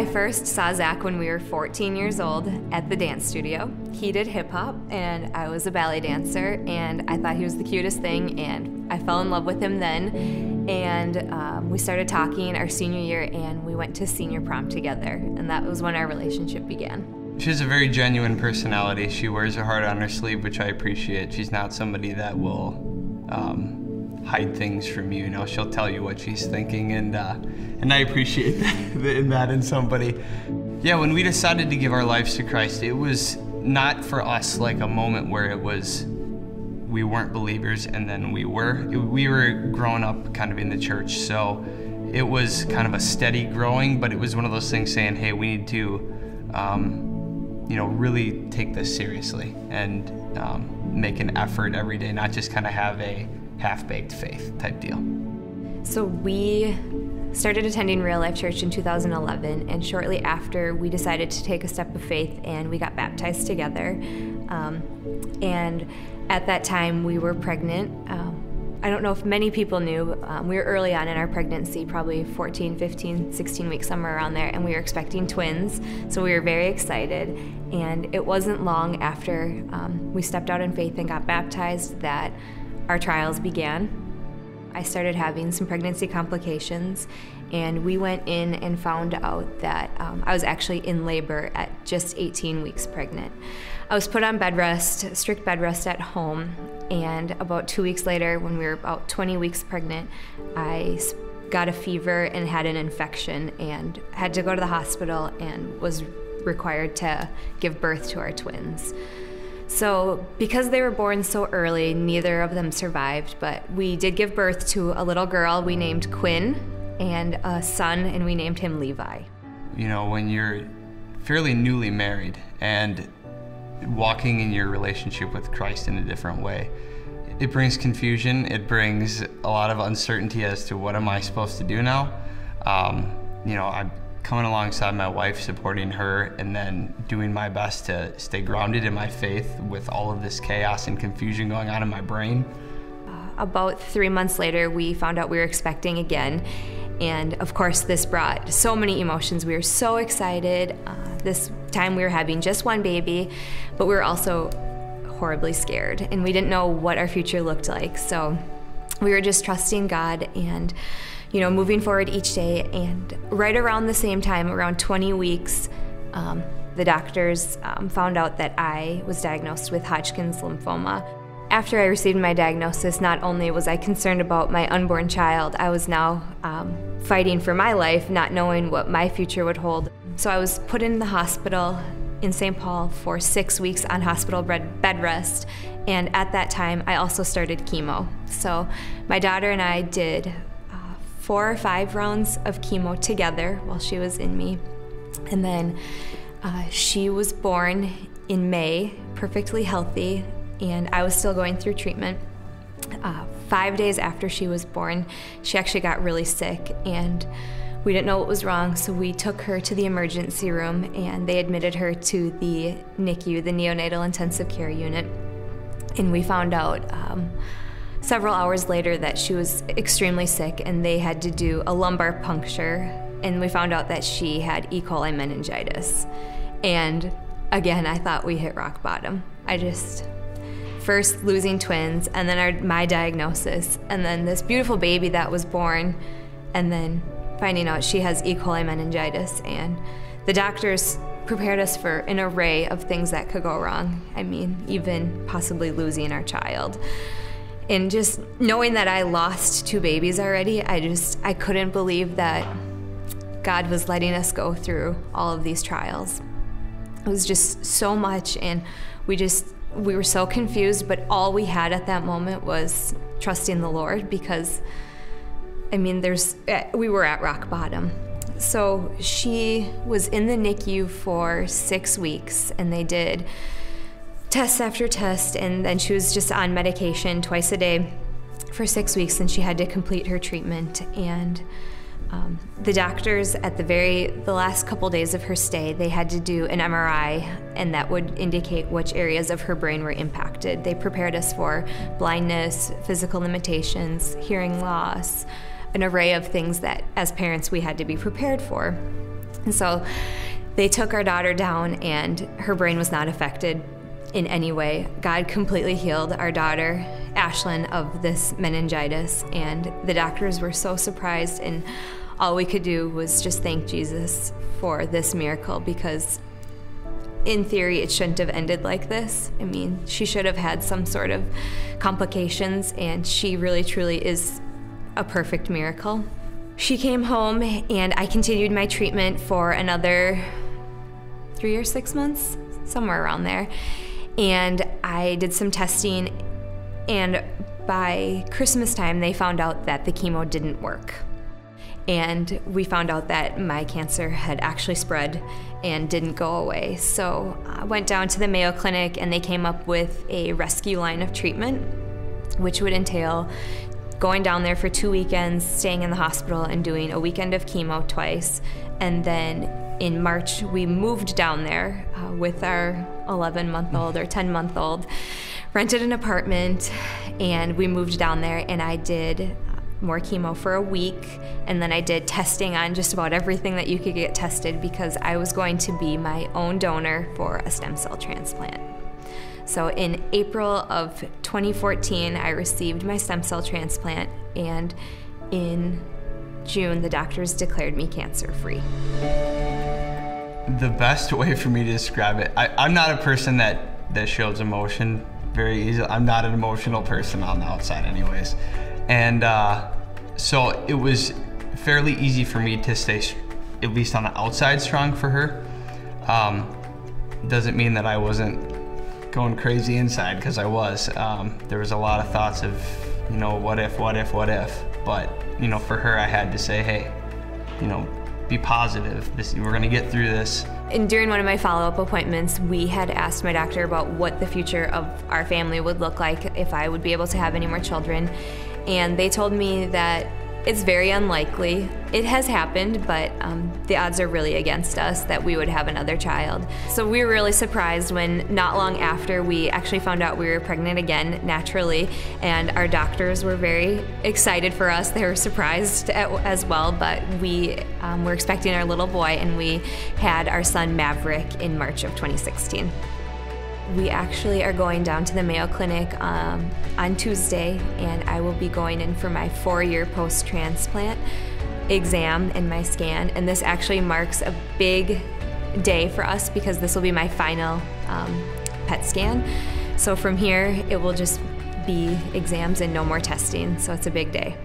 I first saw Zach when we were 14 years old at the dance studio. He did hip hop and I was a ballet dancer, and I thought he was the cutest thing, and I fell in love with him then. And we started talking our senior year, and we went to senior prom together, and that was when our relationship began. She has a very genuine personality. She wears her heart on her sleeve, which I appreciate. She's not somebody that will hide things from you. You know, she'll tell you what she's thinking, and I appreciate that in somebody. Yeah, when we decided to give our lives to Christ, it was not for us like a moment where it was we weren't believers and then we were. We were growing up kind of in the church, so it was kind of a steady growing, but it was one of those things saying, hey, we need to really take this seriously and make an effort every day, not just kind of have a half-baked faith type deal. So we started attending Real Life Church in 2011, and shortly after we decided to take a step of faith and we got baptized together. And at that time we were pregnant. I don't know if many people knew, we were early on in our pregnancy, probably 14, 15, 16 weeks, somewhere around there, and we were expecting twins, so we were very excited. And it wasn't long after we stepped out in faith and got baptized that our trials began. I started having some pregnancy complications, and we went in and found out that I was actually in labor at just 18 weeks pregnant. I was put on bed rest, strict bed rest at home, and about 2 weeks later, when we were about 20 weeks pregnant, I got a fever and had an infection and had to go to the hospital and was required to give birth to our twins. So because they were born so early, neither of them survived, but we did give birth to a little girl we named Quinn, and a son, and we named him Levi. You know, when you're fairly newly married and walking in your relationship with Christ in a different way, it brings confusion, it brings a lot of uncertainty as to what am I supposed to do now. I'm coming alongside my wife, supporting her, and then doing my best to stay grounded in my faith with all of this chaos and confusion going on in my brain. About 3 months later, we found out we were expecting again. And of course, this brought so many emotions. We were so excited. This time we were having just one baby, but we were also horribly scared, and we didn't know what our future looked like. So we were just trusting God and moving forward each day. And right around the same time, around 20 weeks, the doctors found out that I was diagnosed with Hodgkin's lymphoma. After I received my diagnosis, not only was I concerned about my unborn child, I was now fighting for my life, not knowing what my future would hold. So I was put in the hospital in St. Paul for 6 weeks on hospital bed rest, and at that time I also started chemo. So my daughter and I did 4 or 5 rounds of chemo together while she was in me, and then she was born in May, perfectly healthy, and I was still going through treatment. 5 days after she was born, she actually got really sick, and we didn't know what was wrong, so we took her to the emergency room, and they admitted her to the NICU, the Neonatal Intensive Care Unit. And we found out several hours later that she was extremely sick, and they had to do a lumbar puncture, and we found out that she had E. coli meningitis. And again, I thought we hit rock bottom. First losing twins, and then my diagnosis, and then this beautiful baby that was born, and then finding out she has E. coli meningitis. And the doctors prepared us for an array of things that could go wrong. I mean, even possibly losing our child. And just knowing that I lost 2 babies already, I couldn't believe that God was letting us go through all of these trials. It was just so much, and we were so confused, but all we had at that moment was trusting the Lord, because we were at rock bottom. So she was in the NICU for 6 weeks, and they did test after test, and then she was just on medication twice a day for 6 weeks, and she had to complete her treatment. And the doctors at the last couple days of her stay, they had to do an MRI, and that would indicate which areas of her brain were impacted. They prepared us for blindness, physical limitations, hearing loss, an array of things that as parents we had to be prepared for. And so they took our daughter down, and her brain was not affected in any way. God completely healed our daughter, Ashlyn, of this meningitis, and the doctors were so surprised, and all we could do was just thank Jesus for this miracle, because in theory it shouldn't have ended like this. I mean, she should have had some sort of complications, and she really truly is a perfect miracle. She came home, and I continued my treatment for another 3 or 6 months, somewhere around there. And I did some testing, and by Christmas time, they found out that the chemo didn't work. And we found out that my cancer had actually spread and didn't go away. So I went down to the Mayo Clinic, and they came up with a rescue line of treatment, which would entail going down there for 2 weekends, staying in the hospital, and doing a weekend of chemo twice. And then in March, we moved down there with our 11-month-old or 10-month-old, rented an apartment, and we moved down there, and I did more chemo for a week, and then I did testing on just about everything that you could get tested, because I was going to be my own donor for a stem cell transplant. So in April of 2014, I received my stem cell transplant, and in June, the doctors declared me cancer-free. The best way for me to describe it, I'm not a person that shows emotion very easily. I'm not an emotional person on the outside anyways. And so it was fairly easy for me to stay, at least on the outside, strong for her. Doesn't mean that I wasn't going crazy inside, because I was. There was a lot of thoughts of, what if? But, for her, I had to say, hey, be positive. We're gonna get through this. And during one of my follow-up appointments, we had asked my doctor about what the future of our family would look like, if I would be able to have any more children. And they told me that it's very unlikely. It has happened, but the odds are really against us that we would have another child. So we were really surprised when not long after we actually found out we were pregnant again, naturally, and our doctors were very excited for us. They were surprised as well, but we were expecting our little boy, and we had our son Maverick in March of 2016. We actually are going down to the Mayo Clinic on Tuesday, and I will be going in for my 4-year post-transplant exam and my scan. And this actually marks a big day for us, because this will be my final PET scan. So from here, it will just be exams and no more testing. So it's a big day.